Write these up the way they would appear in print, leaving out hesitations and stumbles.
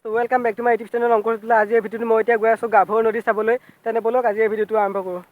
Welcome back to my YouTube channel Ankur. आज video मैं गई आसो गाभरू नदी चाबले तेने बोलक आज भिडिओ आरम्भ करूँ।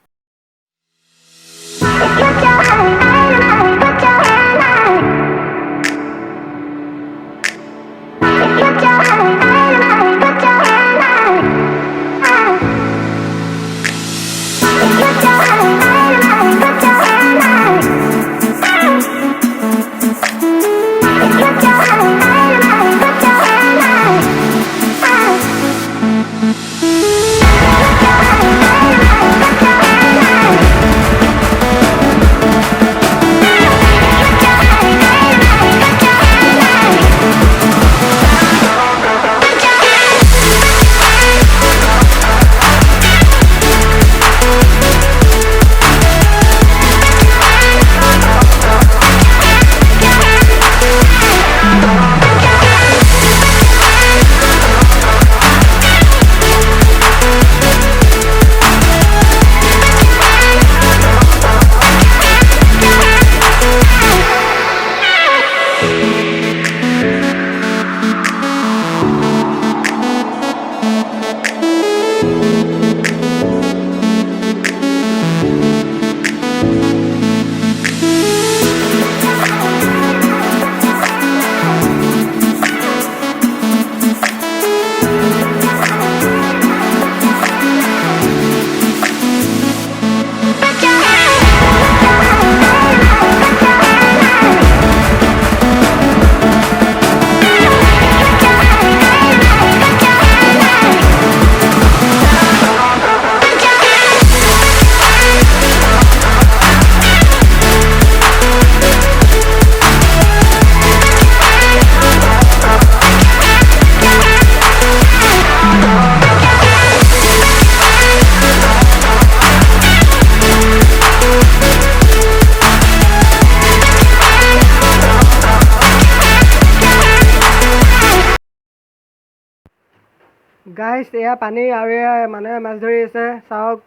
गाइस एया पानी और माने माछ धरि আছে চাওক।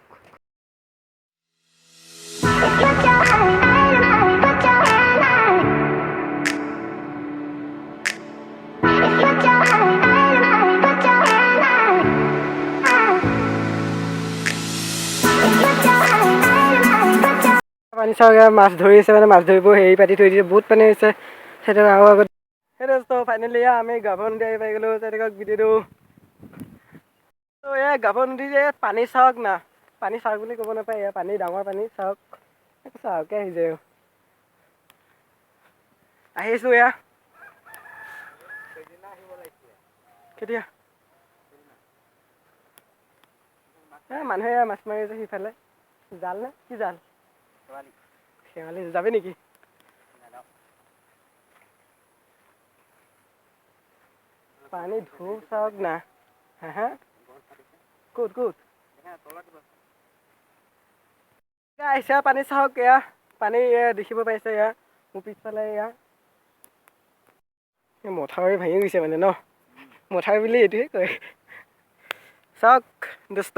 पानी চাওক মাছ ধৰি আছে মানে মাছ ধৰিব হেৰি পাতি থৈ দিছে বহুত পানী হৈছে সেটা আৰু আগত হেটো তো ফাইনালি আমি গাভৰু নদী আহি পাই গলো তেকক ভিডিওটো। तो ये गाभरू नदी पानी चाওক ना पानी चाওক বুলি ক'ব নাপায় या पानी ডাঙৰ পানী চাওক চাওকে আহি যায় আহিছো या কেতিয়া মানুহে মাছ মাৰি আছে সিফালে জাল নে কি জাল শেৱালি যাবি নেকি पानी धूप चाওক ना हाँ कूद कूद ऐसा पानी चाওক या पानी देखिब पाइছে या মোৰ পিছফালে या মথাউৰি ভাঙি গৈছে মানে ন মথাউৰি বুলি এইটোৱে কয় চাওক দোস্ত।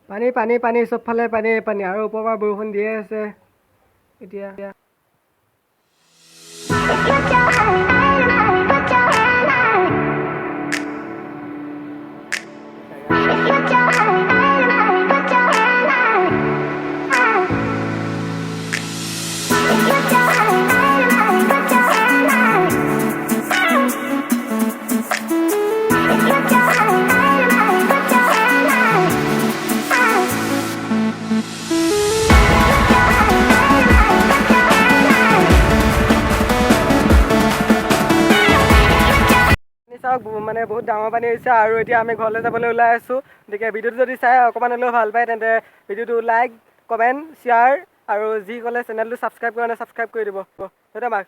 पानी पानी पानी सबफाले पानी पानी और ऊपर पर बरषुण दिए আছে এতিয়া মানে বহুত ডাঙৰ পানী হৈছে আৰু এতিয়া আমি ঘৰলৈ যাবলৈ ওলাই আছো। গতিকে ভিডিওটো যদি চাই অকমান হ'লেও ভাল পায় তেন্তে ভিডিওটো লাইক কমেণ্ট শ্বেয়াৰ আৰু যি ক'লে চেনেলটো ছাবস্ক্ৰাইব কৰা নাই ছাবস্ক্ৰাইব কৰি দিব। ধন্যবাদ।